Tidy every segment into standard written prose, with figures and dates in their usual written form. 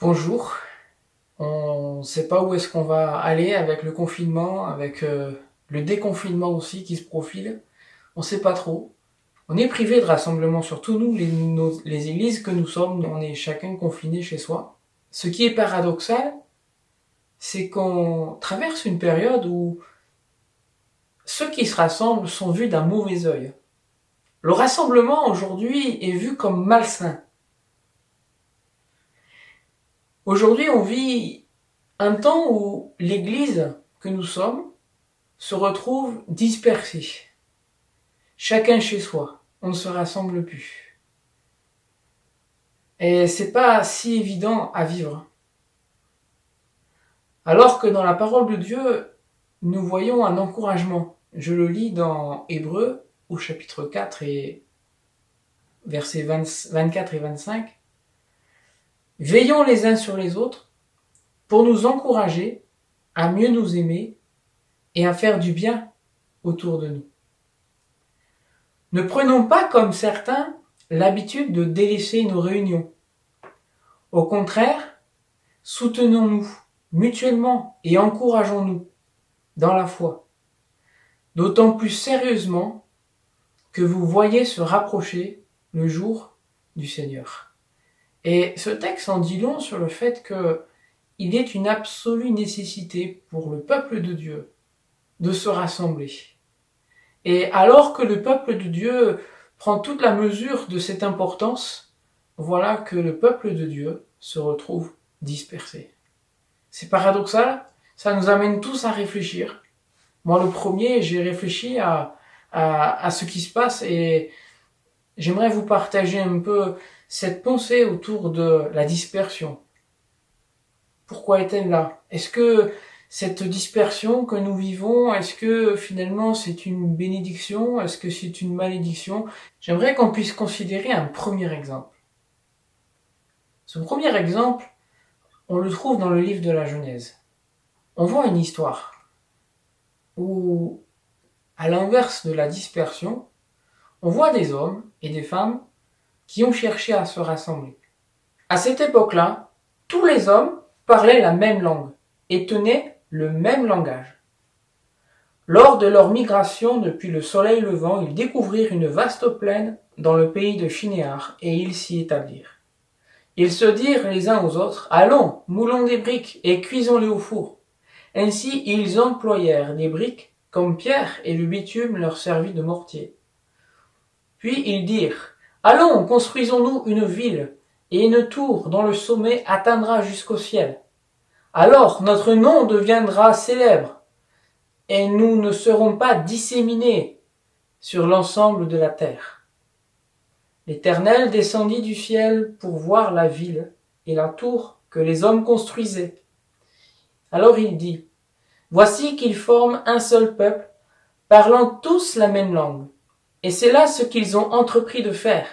Bonjour, on ne sait pas où est-ce qu'on va aller avec le confinement, avec le déconfinement aussi qui se profile. On ne sait pas trop. On est privé de rassemblement, surtout nous, les églises que nous sommes, on est chacun confiné chez soi. Ce qui est paradoxal, c'est qu'on traverse une période où ceux qui se rassemblent sont vus d'un mauvais œil. Le rassemblement aujourd'hui est vu comme malsain. Aujourd'hui, on vit un temps où l'Église que nous sommes se retrouve dispersée. Chacun chez soi. On ne se rassemble plus. Et c'est pas si évident à vivre. Alors que dans la parole de Dieu, nous voyons un encouragement. Je le lis dans Hébreux, au chapitre 4 et versets 24 et 25. Veillons les uns sur les autres pour nous encourager à mieux nous aimer et à faire du bien autour de nous. Ne prenons pas, comme certains, l'habitude de délaisser nos réunions. Au contraire, soutenons-nous mutuellement et encourageons-nous dans la foi, d'autant plus sérieusement que vous voyez se rapprocher le jour du Seigneur. Et ce texte en dit long sur le fait qu'il est une absolue nécessité pour le peuple de Dieu de se rassembler. Et alors que le peuple de Dieu prend toute la mesure de cette importance, voilà que le peuple de Dieu se retrouve dispersé. C'est paradoxal, ça nous amène tous à réfléchir. Moi, le premier, j'ai réfléchi à ce qui se passe et j'aimerais vous partager un peu cette pensée autour de la dispersion. Pourquoi est-elle là? Est-ce que cette dispersion que nous vivons, est-ce que finalement c'est une bénédiction? Est-ce que c'est une malédiction? J'aimerais qu'on puisse considérer un premier exemple. Ce premier exemple, on le trouve dans le livre de la Genèse. On voit une histoire où, à l'inverse de la dispersion, on voit des hommes et des femmes qui ont cherché à se rassembler. À cette époque-là, tous les hommes parlaient la même langue et tenaient le même langage. Lors de leur migration depuis le soleil levant, ils découvrirent une vaste plaine dans le pays de Shinéar et ils s'y établirent. Ils se dirent les uns aux autres, « Allons, moulons des briques et cuisons-les au four. » Ainsi, ils employèrent des briques comme pierre et le bitume leur servit de mortier. Puis ils dirent, « Allons, construisons-nous une ville et une tour dont le sommet atteindra jusqu'au ciel. Alors notre nom deviendra célèbre et nous ne serons pas disséminés sur l'ensemble de la terre. » L'Éternel descendit du ciel pour voir la ville et la tour que les hommes construisaient. Alors il dit, « Voici qu'ils forment un seul peuple, parlant tous la même langue. Et c'est là ce qu'ils ont entrepris de faire.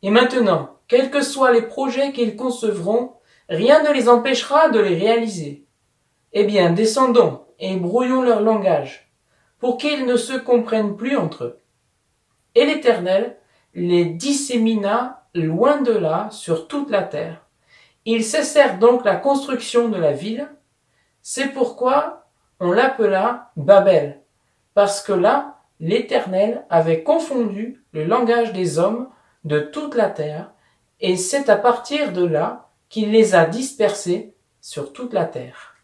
Et maintenant, quels que soient les projets qu'ils concevront, rien ne les empêchera de les réaliser. Eh bien, descendons et brouillons leur langage, pour qu'ils ne se comprennent plus entre eux. » Et l'Éternel les dissémina loin de là sur toute la terre. Ils cessèrent donc la construction de la ville. C'est pourquoi on l'appela Babel, parce que là, l'Éternel avait confondu le langage des hommes de toute la terre, et c'est à partir de là qu'il les a dispersés sur toute la terre.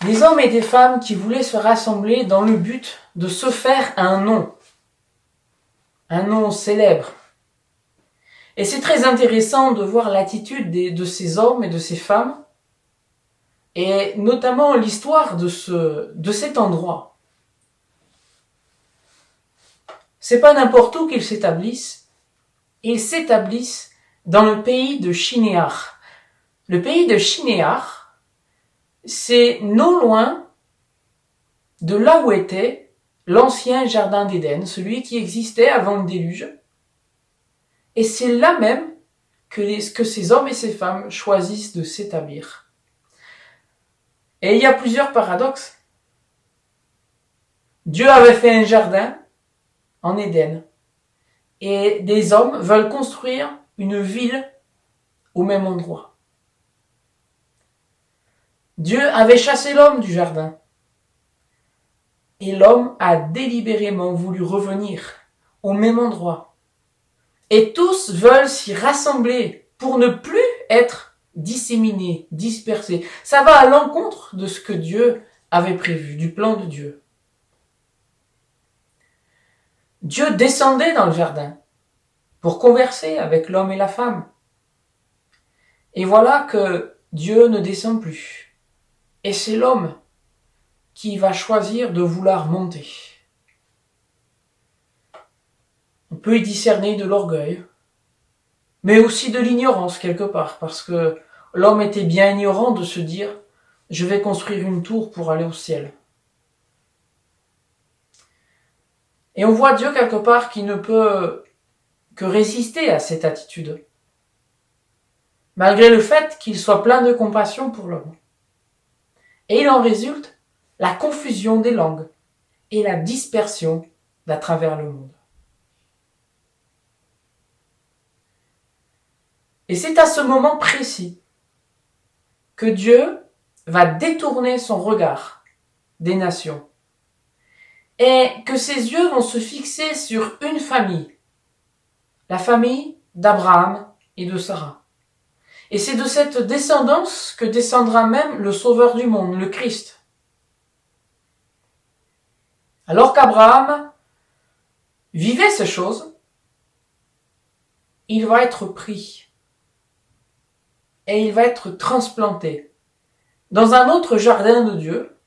Des hommes et des femmes qui voulaient se rassembler dans le but de se faire un nom célèbre. Et c'est très intéressant de voir l'attitude de ces hommes et de ces femmes, et notamment l'histoire de cet endroit. C'est pas n'importe où qu'ils s'établissent. Ils s'établissent dans le pays de Shinéar. Le pays de Shinéar, c'est non loin de là où était l'ancien jardin d'Éden, celui qui existait avant le déluge. Et c'est là même que ces hommes et ces femmes choisissent de s'établir. Et il y a plusieurs paradoxes. Dieu avait fait un jardin en Éden. Et des hommes veulent construire une ville au même endroit. Dieu avait chassé l'homme du jardin. Et l'homme a délibérément voulu revenir au même endroit. Et tous veulent s'y rassembler pour ne plus être disséminés, dispersés. Ça va à l'encontre de ce que Dieu avait prévu, du plan de Dieu. Dieu descendait dans le jardin pour converser avec l'homme et la femme. Et voilà que Dieu ne descend plus. Et c'est l'homme qui va choisir de vouloir monter. On peut y discerner de l'orgueil, mais aussi de l'ignorance quelque part, parce que l'homme était bien ignorant de se dire « je vais construire une tour pour aller au ciel ». Et on voit Dieu quelque part qui ne peut que résister à cette attitude, malgré le fait qu'il soit plein de compassion pour l'homme. Et il en résulte la confusion des langues et la dispersion d'à travers le monde. Et c'est à ce moment précis que Dieu va détourner son regard des nations et que ses yeux vont se fixer sur une famille, la famille d'Abraham et de Sarah. Et c'est de cette descendance que descendra même le Sauveur du monde, le Christ. Alors qu'Abraham vivait ces choses, il va être pris et il va être transplanté dans un autre jardin de Dieu,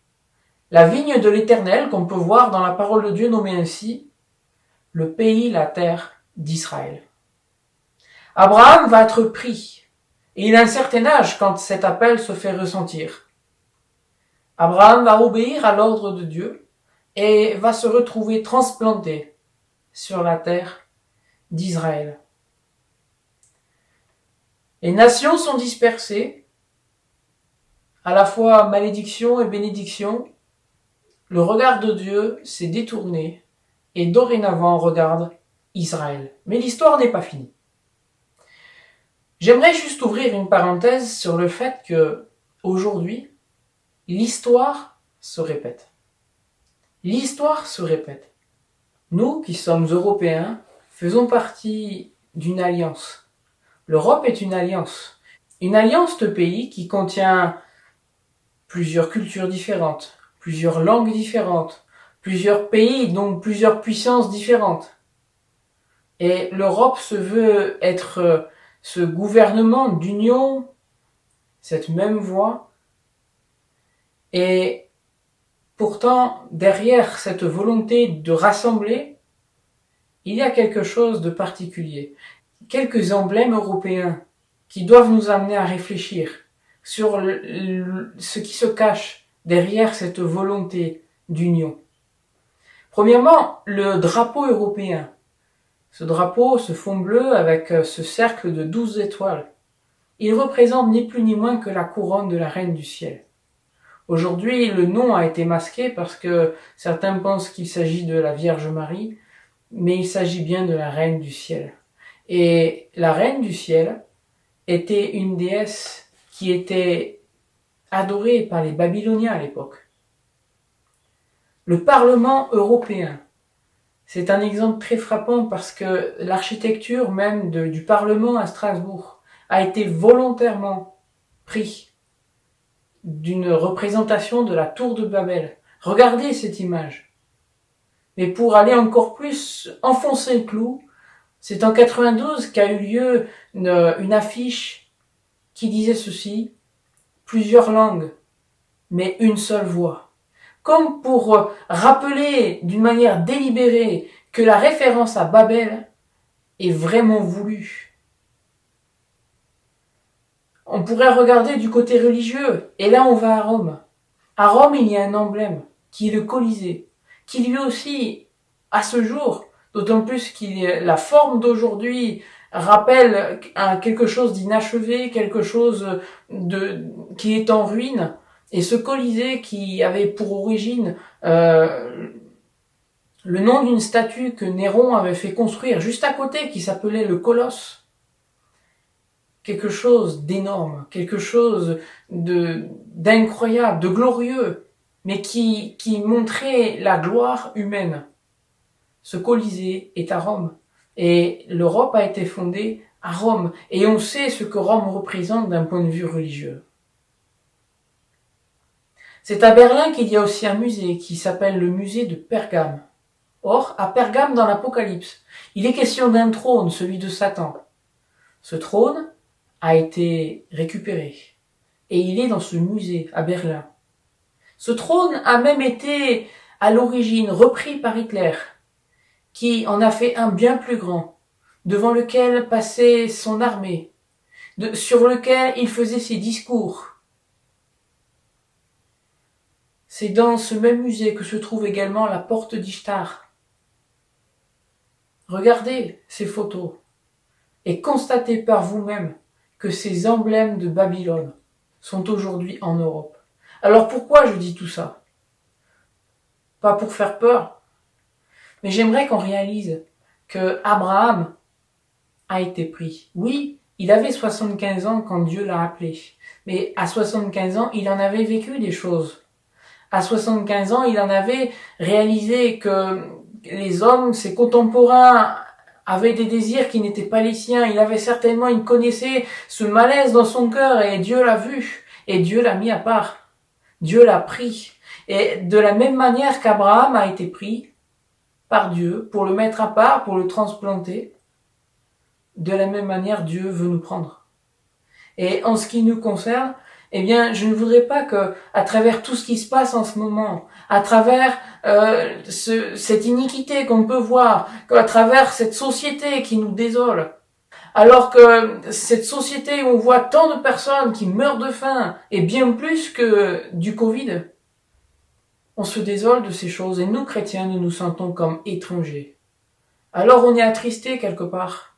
la vigne de l'Éternel qu'on peut voir dans la parole de Dieu nommée ainsi, le pays, la terre d'Israël. Abraham va être pris et il a un certain âge quand cet appel se fait ressentir. Abraham va obéir à l'ordre de Dieu et va se retrouver transplanté sur la terre d'Israël. Les nations sont dispersées, à la fois malédiction et bénédiction. Le regard de Dieu s'est détourné et dorénavant on regarde Israël. Mais l'histoire n'est pas finie. J'aimerais juste ouvrir une parenthèse sur le fait que, aujourd'hui, l'histoire se répète. L'histoire se répète. Nous, qui sommes Européens, faisons partie d'une alliance. L'Europe est une alliance de pays qui contient plusieurs cultures différentes, plusieurs langues différentes, plusieurs pays, donc plusieurs puissances différentes. Et l'Europe se veut être ce gouvernement d'union, cette même voie. Et pourtant, derrière cette volonté de rassembler, il y a quelque chose de particulier. Quelques emblèmes européens qui doivent nous amener à réfléchir sur ce qui se cache derrière cette volonté d'union. Premièrement, le drapeau européen. Ce drapeau, ce fond bleu avec ce cercle de 12 étoiles, il représente ni plus ni moins que la couronne de la Reine du Ciel. Aujourd'hui, le nom a été masqué parce que certains pensent qu'il s'agit de la Vierge Marie, mais il s'agit bien de la Reine du Ciel. Et la Reine du Ciel était une déesse qui était adorée par les Babyloniens à l'époque. Le Parlement européen, c'est un exemple très frappant parce que l'architecture même du Parlement à Strasbourg a été volontairement pris d'une représentation de la tour de Babel. Regardez cette image. Mais pour aller encore plus enfoncer le clou, c'est en 92 qu'a eu lieu une affiche qui disait ceci: plusieurs langues, mais une seule voix. Comme pour rappeler d'une manière délibérée que la référence à Babel est vraiment voulue. On pourrait regarder du côté religieux, et là on va à Rome. À Rome, il y a un emblème, qui est le Colisée, qui lui aussi, à ce jour, d'autant plus la forme d'aujourd'hui rappelle quelque chose d'inachevé, quelque chose qui est en ruine. Et ce Colisée qui avait pour origine le nom d'une statue que Néron avait fait construire juste à côté, qui s'appelait le Colosse, quelque chose d'énorme, quelque chose d'incroyable, de glorieux, mais qui montrait la gloire humaine. Ce Colisée est à Rome, et l'Europe a été fondée à Rome, et on sait ce que Rome représente d'un point de vue religieux. C'est à Berlin qu'il y a aussi un musée qui s'appelle le musée de Pergame. Or, à Pergame dans l'Apocalypse, il est question d'un trône, celui de Satan. Ce trône a été récupéré, et il est dans ce musée à Berlin. Ce trône a même été, à l'origine, repris par Hitler, qui en a fait un bien plus grand, devant lequel passait son armée, sur lequel il faisait ses discours. C'est dans ce même musée que se trouve également la porte d'Ishtar. Regardez ces photos et constatez par vous-même que ces emblèmes de Babylone sont aujourd'hui en Europe. Alors pourquoi je dis tout ça? Pas pour faire peur, mais j'aimerais qu'on réalise que Abraham a été pris. Oui, il avait 75 ans quand Dieu l'a appelé, mais à 75 ans, il en avait vécu des choses. À 75 ans, il en avait réalisé que les hommes, ses contemporains, avaient des désirs qui n'étaient pas les siens. Il connaissait ce malaise dans son cœur et Dieu l'a vu. Et Dieu l'a mis à part. Dieu l'a pris. Et de la même manière qu'Abraham a été pris par Dieu pour le mettre à part, pour le transplanter, de la même manière Dieu veut nous prendre. Et en ce qui nous concerne, eh bien, je ne voudrais pas que, à travers tout ce qui se passe en ce moment, à travers cette iniquité qu'on peut voir, à travers cette société qui nous désole, alors que cette société où on voit tant de personnes qui meurent de faim, et bien plus que du Covid, on se désole de ces choses, et nous, chrétiens, nous nous sentons comme étrangers. Alors on est attristés quelque part,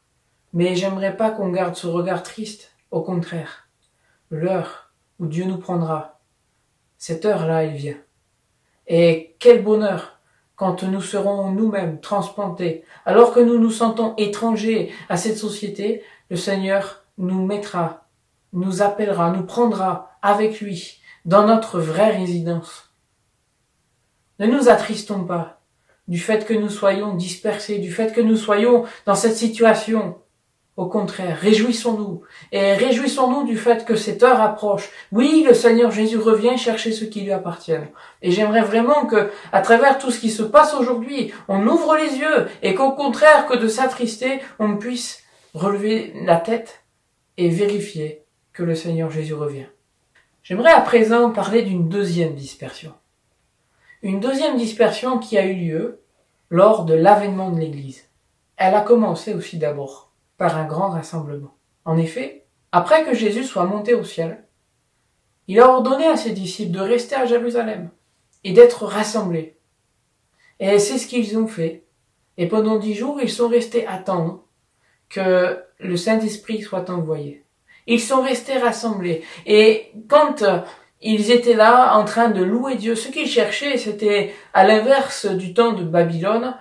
mais j'aimerais pas qu'on garde ce regard triste, au contraire. L'heure où Dieu nous prendra, cette heure-là, elle vient. Et quel bonheur quand nous serons nous-mêmes transplantés, alors que nous nous sentons étrangers à cette société, le Seigneur nous mettra, nous appellera, nous prendra avec lui dans notre vraie résidence. Ne nous attristons pas du fait que nous soyons dispersés, du fait que nous soyons dans cette situation. Au contraire, réjouissons-nous, et réjouissons-nous du fait que cette heure approche. Oui, le Seigneur Jésus revient chercher ce qui lui appartient. Et j'aimerais vraiment que, à travers tout ce qui se passe aujourd'hui, on ouvre les yeux, et qu'au contraire que de s'attrister, on puisse relever la tête et vérifier que le Seigneur Jésus revient. J'aimerais à présent parler d'une deuxième dispersion. Une deuxième dispersion qui a eu lieu lors de l'avènement de l'Église. Elle a commencé aussi d'abord par un grand rassemblement. En effet, après que Jésus soit monté au ciel, il a ordonné à ses disciples de rester à Jérusalem et d'être rassemblés. Et c'est ce qu'ils ont fait. Et pendant 10 jours, ils sont restés attendre que le Saint-Esprit soit envoyé. Ils sont restés rassemblés. Et quand ils étaient là en train de louer Dieu, ce qu'ils cherchaient, c'était à l'inverse du temps de Babylone,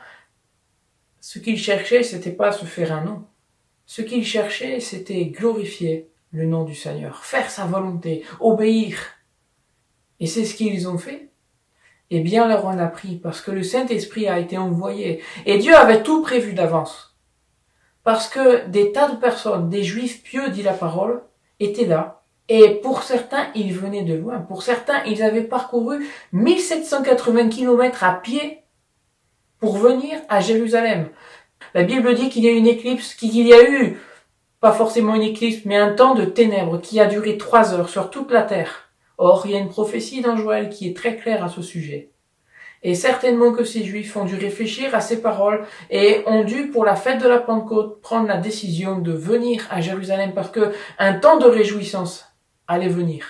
ce qu'ils cherchaient, c'était pas se faire un nom. Ce qu'ils cherchaient, c'était glorifier le nom du Seigneur, faire sa volonté, obéir. Et c'est ce qu'ils ont fait. Et bien leur en a pris, parce que le Saint-Esprit a été envoyé. Et Dieu avait tout prévu d'avance. Parce que des tas de personnes, des Juifs pieux, dit la parole, étaient là. Et pour certains, ils venaient de loin. Pour certains, ils avaient parcouru 1780 kilomètres à pied pour venir à Jérusalem. La Bible dit qu'il y a eu une éclipse, qu'il y a eu, pas forcément une éclipse, mais un temps de ténèbres qui a duré 3 heures sur toute la terre. Or, il y a une prophétie dans Joël qui est très claire à ce sujet. Et certainement que ces Juifs ont dû réfléchir à ces paroles et ont dû, pour la fête de la Pentecôte, prendre la décision de venir à Jérusalem parce que un temps de réjouissance allait venir.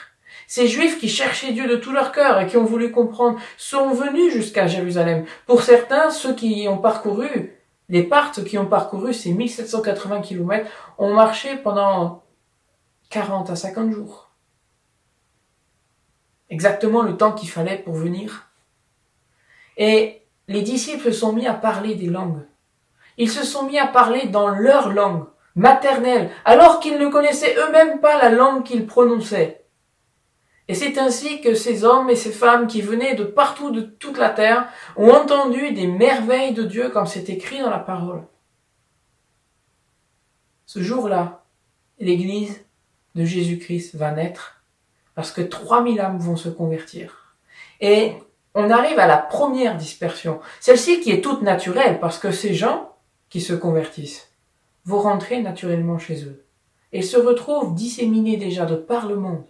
Ces Juifs qui cherchaient Dieu de tout leur cœur et qui ont voulu comprendre sont venus jusqu'à Jérusalem. Pour certains, ceux qui ont parcouru, les Parthes qui ont parcouru ces 1780 kilomètres ont marché pendant 40 à 50 jours. Exactement le temps qu'il fallait pour venir. Et les disciples se sont mis à parler des langues. Ils se sont mis à parler dans leur langue, maternelle, alors qu'ils ne connaissaient eux-mêmes pas la langue qu'ils prononçaient. Et c'est ainsi que ces hommes et ces femmes qui venaient de partout de toute la terre ont entendu des merveilles de Dieu comme c'est écrit dans la parole. Ce jour-là, l'Église de Jésus-Christ va naître parce que 3000 âmes vont se convertir. Et on arrive à la première dispersion, celle-ci qui est toute naturelle parce que ces gens qui se convertissent vont rentrer naturellement chez eux et se retrouvent disséminés déjà de par le monde.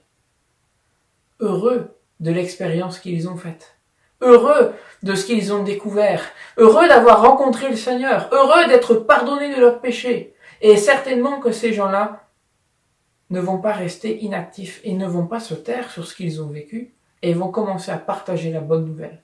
Heureux de l'expérience qu'ils ont faite, heureux de ce qu'ils ont découvert, heureux d'avoir rencontré le Seigneur, heureux d'être pardonnés de leurs péchés. Et certainement que ces gens-là ne vont pas rester inactifs et ne vont pas se taire sur ce qu'ils ont vécu et vont commencer à partager la bonne nouvelle.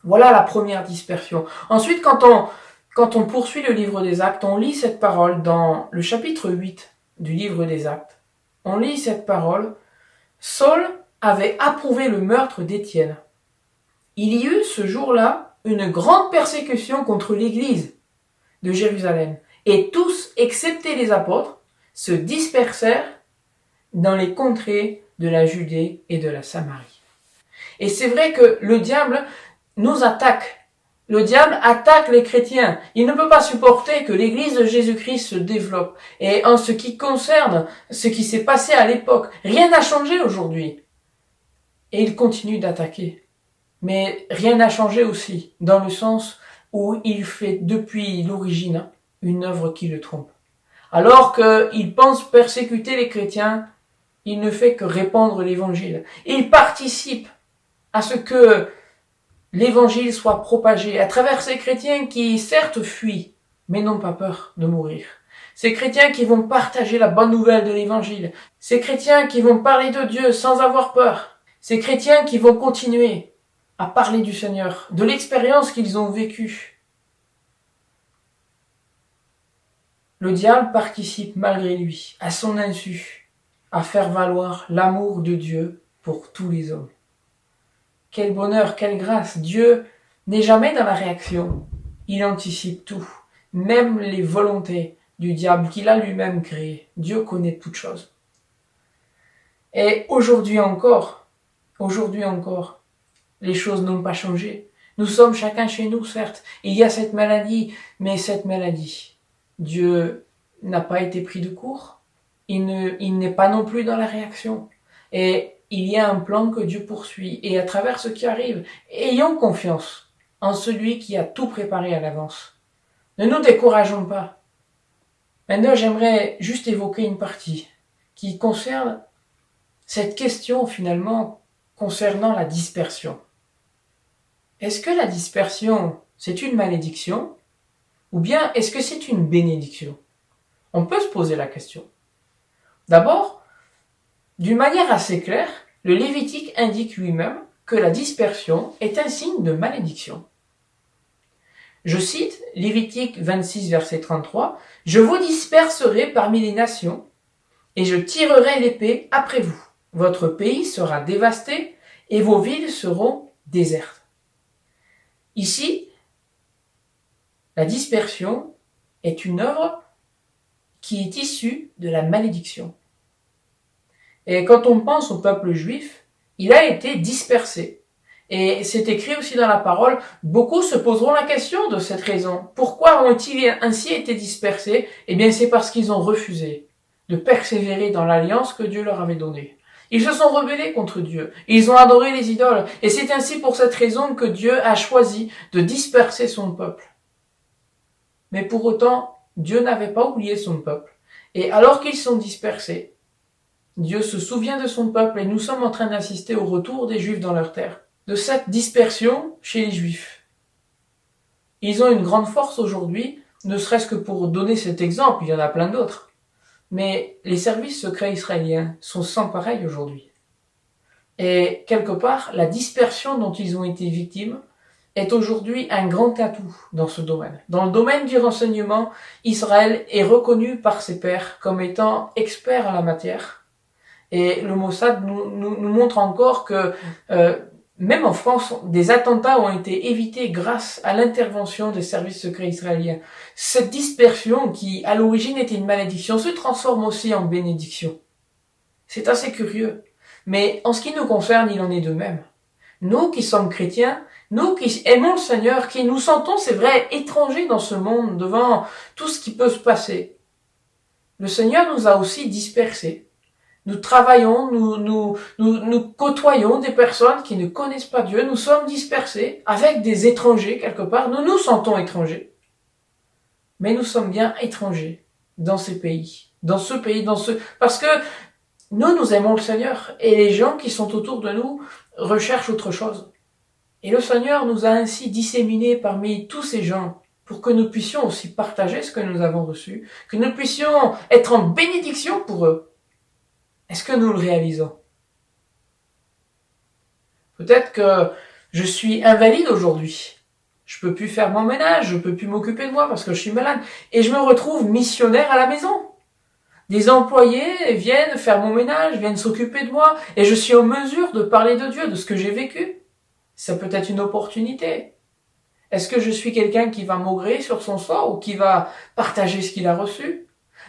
Voilà la première dispersion. Ensuite, quand on poursuit le livre des Actes, on lit cette parole dans le chapitre 8 du livre des Actes. On lit cette parole. Saul avait approuvé le meurtre d'Étienne. Il y eut ce jour-là une grande persécution contre l'Église de Jérusalem. Et tous, excepté les apôtres, se dispersèrent dans les contrées de la Judée et de la Samarie. Et c'est vrai que le diable nous attaque. Le diable attaque les chrétiens. Il ne peut pas supporter que l'Église de Jésus-Christ se développe. Et en ce qui concerne ce qui s'est passé à l'époque, rien n'a changé aujourd'hui. Et il continue d'attaquer. Mais rien n'a changé aussi, dans le sens où il fait depuis l'origine une œuvre qui le trompe. Alors qu'il pense persécuter les chrétiens, il ne fait que répandre l'évangile. Il participe à ce que l'évangile soit propagé à travers ces chrétiens qui certes fuient, mais n'ont pas peur de mourir. Ces chrétiens qui vont partager la bonne nouvelle de l'évangile. Ces chrétiens qui vont parler de Dieu sans avoir peur. Ces chrétiens qui vont continuer à parler du Seigneur, de l'expérience qu'ils ont vécue. Le diable participe malgré lui, à son insu, à faire valoir l'amour de Dieu pour tous les hommes. Quel bonheur, quelle grâce! Dieu n'est jamais dans la réaction. Il anticipe tout, même les volontés du diable qu'il a lui-même créées. Dieu connaît toutes choses. Et aujourd'hui encore, les choses n'ont pas changé. Nous sommes chacun chez nous, certes. Il y a cette maladie, mais cette maladie, Dieu n'a pas été pris de court. Il n'est pas non plus dans la réaction. Et il y a un plan que Dieu poursuit. Et à travers ce qui arrive, ayons confiance en celui qui a tout préparé à l'avance. Ne nous décourageons pas. Maintenant, j'aimerais juste évoquer une partie qui concerne cette question finalement concernant la dispersion. Est-ce que la dispersion, c'est une malédiction? Ou bien est-ce que c'est une bénédiction? On peut se poser la question. D'abord, d'une manière assez claire, le Lévitique indique lui-même que la dispersion est un signe de malédiction. Je cite Lévitique 26, verset 33, « Je vous disperserai parmi les nations, et je tirerai l'épée après vous. Votre pays sera dévasté, et vos villes seront désertes. » Ici, la dispersion est une œuvre qui est issue de la malédiction. Et quand on pense au peuple juif, il a été dispersé. Et c'est écrit aussi dans la parole, beaucoup se poseront la question de cette raison. Pourquoi ont-ils ainsi été dispersés? Eh bien, c'est parce qu'ils ont refusé de persévérer dans l'alliance que Dieu leur avait donnée. Ils se sont rebellés contre Dieu. Ils ont adoré les idoles. Et c'est ainsi pour cette raison que Dieu a choisi de disperser son peuple. Mais pour autant, Dieu n'avait pas oublié son peuple. Et alors qu'ils sont dispersés, Dieu se souvient de son peuple et nous sommes en train d'assister au retour des Juifs dans leur terre. De cette dispersion chez les Juifs. Ils ont une grande force aujourd'hui, ne serait-ce que pour donner cet exemple, il y en a plein d'autres. Mais les services secrets israéliens sont sans pareil aujourd'hui. Et quelque part, la dispersion dont ils ont été victimes est aujourd'hui un grand atout dans ce domaine. Dans le domaine du renseignement, Israël est reconnu par ses pairs comme étant expert en la matière. Et le Mossad nous montre encore que même en France, des attentats ont été évités grâce à l'intervention des services secrets israéliens. Cette dispersion, qui à l'origine était une malédiction, se transforme aussi en bénédiction. C'est assez curieux. Mais en ce qui nous concerne, il en est de même. Nous qui sommes chrétiens, nous qui aimons le Seigneur, qui nous sentons, c'est vrai, étrangers dans ce monde devant tout ce qui peut se passer, le Seigneur nous a aussi dispersés. Nous travaillons, nous côtoyons des personnes qui ne connaissent pas Dieu, nous sommes dispersés avec des étrangers quelque part, nous nous sentons étrangers. Mais nous sommes bien étrangers dans ces pays, parce que nous aimons le Seigneur et les gens qui sont autour de nous recherchent autre chose. Et le Seigneur nous a ainsi disséminés parmi tous ces gens pour que nous puissions aussi partager ce que nous avons reçu, que nous puissions être en bénédiction pour eux. Est-ce que nous le réalisons? Peut-être que je suis invalide aujourd'hui. Je peux plus faire mon ménage, je peux plus m'occuper de moi parce que je suis malade. Et je me retrouve missionnaire à la maison. Des employés viennent faire mon ménage, viennent s'occuper de moi, et je suis en mesure de parler de Dieu, de ce que j'ai vécu. Ça peut être une opportunité. Est-ce que je suis quelqu'un qui va maugréer sur son sort ou qui va partager ce qu'il a reçu?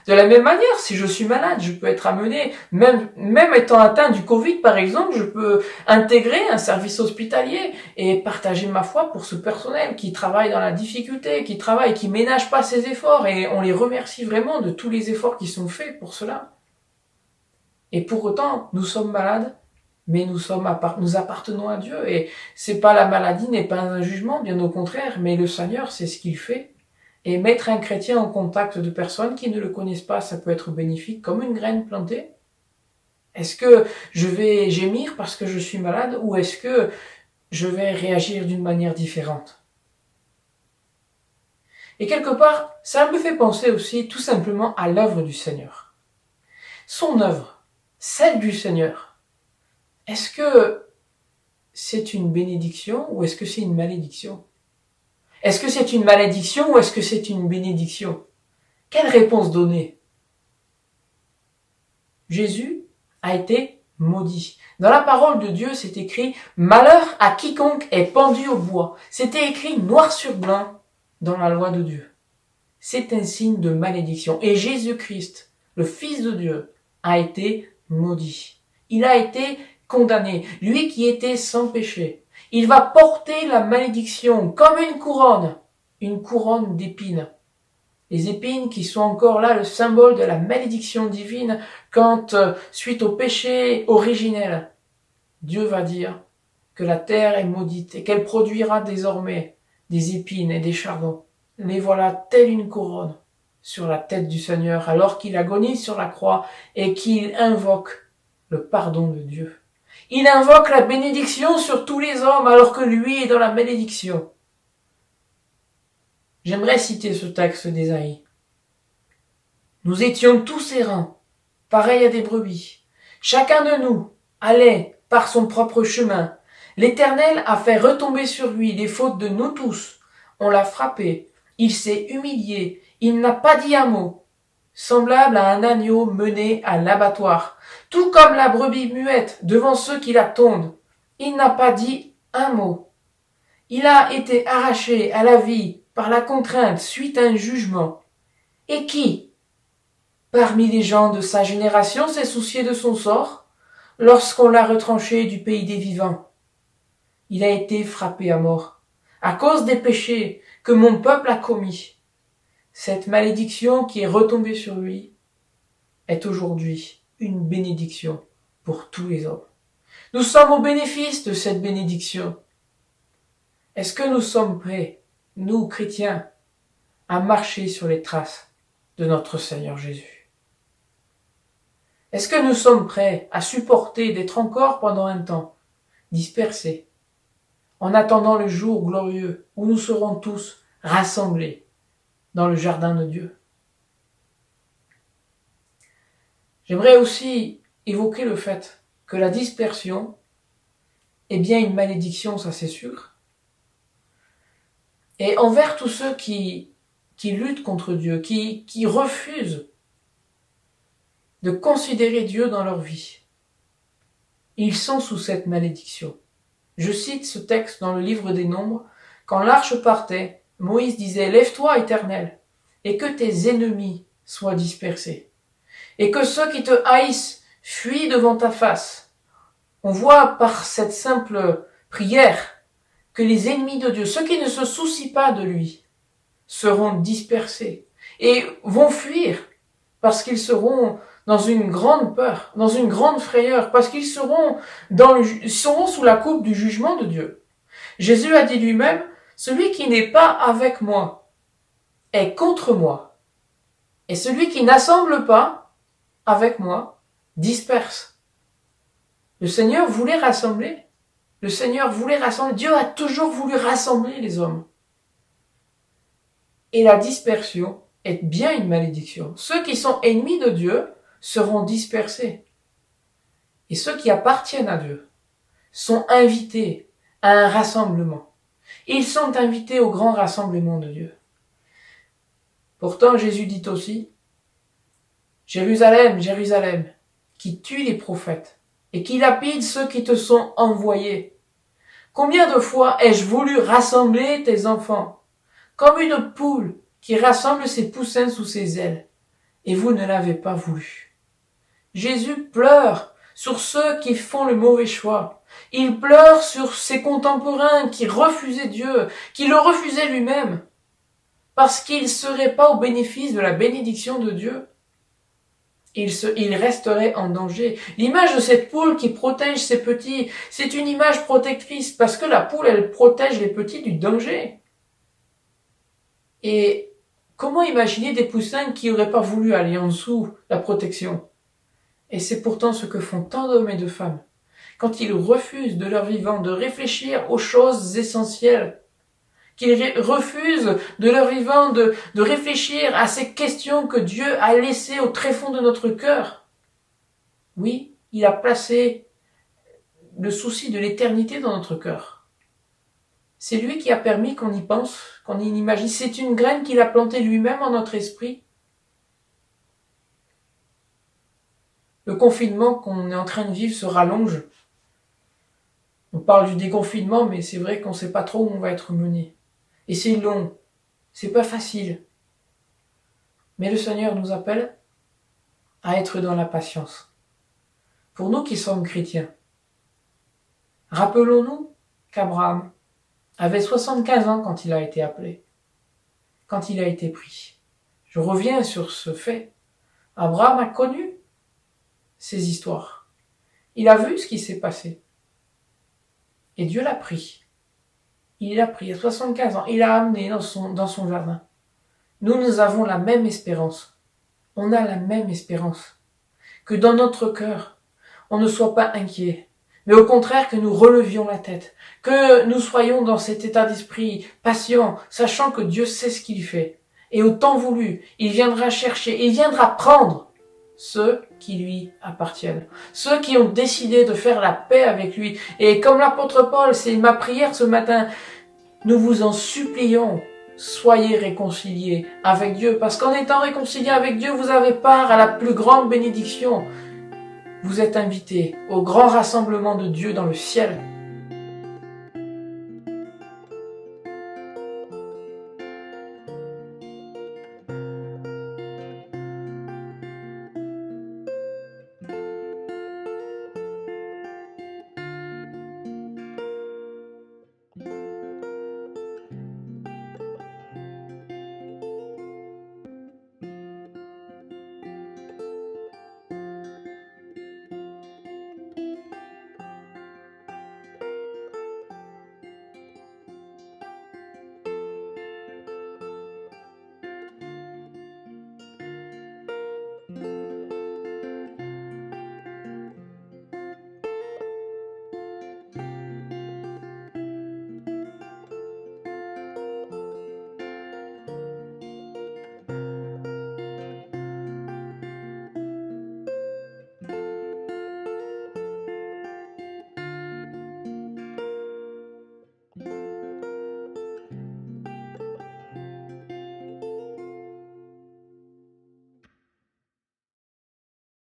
De la même manière, si je suis malade, je peux être amené, même étant atteint du Covid par exemple, je peux intégrer un service hospitalier et partager ma foi pour ce personnel qui travaille dans la difficulté, qui ménage pas ses efforts, et on les remercie vraiment de tous les efforts qui sont faits pour cela. Et pour autant, nous sommes malades, mais nous appartenons à Dieu, et c'est pas la maladie n'est pas un jugement, bien au contraire, mais le Seigneur, c'est ce qu'il fait. Et mettre un chrétien en contact de personnes qui ne le connaissent pas, ça peut être bénéfique comme une graine plantée. Est-ce que je vais gémir parce que je suis malade, ou est-ce que je vais réagir d'une manière différente? Et quelque part, ça me fait penser aussi tout simplement à l'œuvre du Seigneur. Son œuvre, celle du Seigneur. Est-ce que c'est une bénédiction ou est-ce que c'est une malédiction? Est-ce que c'est une malédiction ou est-ce que c'est une bénédiction? Quelle réponse donner? Jésus a été maudit. Dans la parole de Dieu, c'est écrit « Malheur à quiconque est pendu au bois ». C'était écrit noir sur blanc dans la loi de Dieu. C'est un signe de malédiction. Et Jésus-Christ, le Fils de Dieu, a été maudit. Il a été condamné. Lui qui était sans péché. Il va porter la malédiction comme une couronne d'épines. Les épines qui sont encore là, le symbole de la malédiction divine, quand, suite au péché originel, Dieu va dire que la terre est maudite et qu'elle produira désormais des épines et des chardons. Les voilà telle une couronne sur la tête du Seigneur alors qu'il agonise sur la croix et qu'il invoque le pardon de Dieu. Il invoque la bénédiction sur tous les hommes alors que lui est dans la malédiction. J'aimerais citer ce texte d'Ésaïe. Nous étions tous errants, pareils à des brebis. Chacun de nous allait par son propre chemin. L'Éternel a fait retomber sur lui les fautes de nous tous. On l'a frappé, il s'est humilié, il n'a pas dit un mot. Semblable à un agneau mené à l'abattoir, tout comme la brebis muette devant ceux qui la tondent. Il n'a pas dit un mot. Il a été arraché à la vie par la contrainte suite à un jugement. Et qui, parmi les gens de sa génération, s'est soucié de son sort lorsqu'on l'a retranché du pays des vivants? Il a été frappé à mort à cause des péchés que mon peuple a commis. Cette malédiction qui est retombée sur lui est aujourd'hui une bénédiction pour tous les hommes. Nous sommes au bénéfice de cette bénédiction. Est-ce que nous sommes prêts, nous chrétiens, à marcher sur les traces de notre Seigneur Jésus? Est-ce que nous sommes prêts à supporter d'être encore pendant un temps dispersés, en attendant le jour glorieux où nous serons tous rassemblés dans le jardin de Dieu? J'aimerais aussi évoquer le fait que la dispersion est bien une malédiction, ça c'est sûr. Et envers tous ceux qui luttent contre Dieu, qui refusent de considérer Dieu dans leur vie, ils sont sous cette malédiction. Je cite ce texte dans le livre des Nombres. Quand l'arche partait, Moïse disait « Lève-toi, Éternel, et que tes ennemis soient dispersés, et que ceux qui te haïssent fuient devant ta face. » On voit par cette simple prière que les ennemis de Dieu, ceux qui ne se soucient pas de lui, seront dispersés et vont fuir parce qu'ils seront dans une grande peur, dans une grande frayeur, parce qu'ils seront sous la coupe du jugement de Dieu. Jésus a dit lui-même, celui qui n'est pas avec moi est contre moi, et celui qui n'assemble pas avec moi disperse. Le Seigneur voulait rassembler. Dieu a toujours voulu rassembler les hommes. Et la dispersion est bien une malédiction. Ceux qui sont ennemis de Dieu seront dispersés. Et ceux qui appartiennent à Dieu sont invités à un rassemblement. Ils sont invités au grand rassemblement de Dieu. Pourtant, Jésus dit aussi, Jérusalem, Jérusalem, qui tue les prophètes et qui lapide ceux qui te sont envoyés. Combien de fois ai-je voulu rassembler tes enfants, comme une poule qui rassemble ses poussins sous ses ailes, et vous ne l'avez pas voulu. Jésus pleure sur ceux qui font le mauvais choix. Il pleure sur ses contemporains qui refusaient Dieu, qui le refusaient lui-même, parce qu'il ne serait pas au bénéfice de la bénédiction de Dieu. Il resterait en danger. L'image de cette poule qui protège ses petits, c'est une image protectrice, parce que la poule, elle protège les petits du danger. Et comment imaginer des poussins qui n'auraient pas voulu aller en dessous la protection? Et c'est pourtant ce que font tant d'hommes et de femmes, quand ils refusent de leur vivant de réfléchir aux choses essentielles, qu'ils refusent de leur vivant de réfléchir à ces questions que Dieu a laissées au tréfonds de notre cœur. Oui, il a placé le souci de l'éternité dans notre cœur. C'est lui qui a permis qu'on y pense, qu'on y imagine. C'est une graine qu'il a plantée lui-même en notre esprit. Le confinement qu'on est en train de vivre se rallonge. On parle du déconfinement, mais c'est vrai qu'on ne sait pas trop où on va être mené. Et c'est long, c'est pas facile. Mais le Seigneur nous appelle à être dans la patience. Pour nous qui sommes chrétiens, rappelons-nous qu'Abraham avait 75 ans quand il a été appelé, quand il a été pris. Je reviens sur ce fait. Abraham a connu ces histoires. Il a vu ce qui s'est passé. Et Dieu l'a pris. Il l'a pris à 75 ans. Il l'a amené dans son jardin. Nous avons la même espérance. On a la même espérance. Que dans notre cœur, on ne soit pas inquiet. Mais au contraire, que nous relevions la tête. Que nous soyons dans cet état d'esprit patient, sachant que Dieu sait ce qu'il fait. Et au temps voulu, il viendra chercher, il viendra prendre ceux qui lui appartiennent, ceux qui ont décidé de faire la paix avec lui. Et comme l'apôtre Paul, c'est ma prière ce matin, nous vous en supplions, soyez réconciliés avec Dieu, parce qu'en étant réconciliés avec Dieu, vous avez part à la plus grande bénédiction. Vous êtes invités au grand rassemblement de Dieu dans le ciel.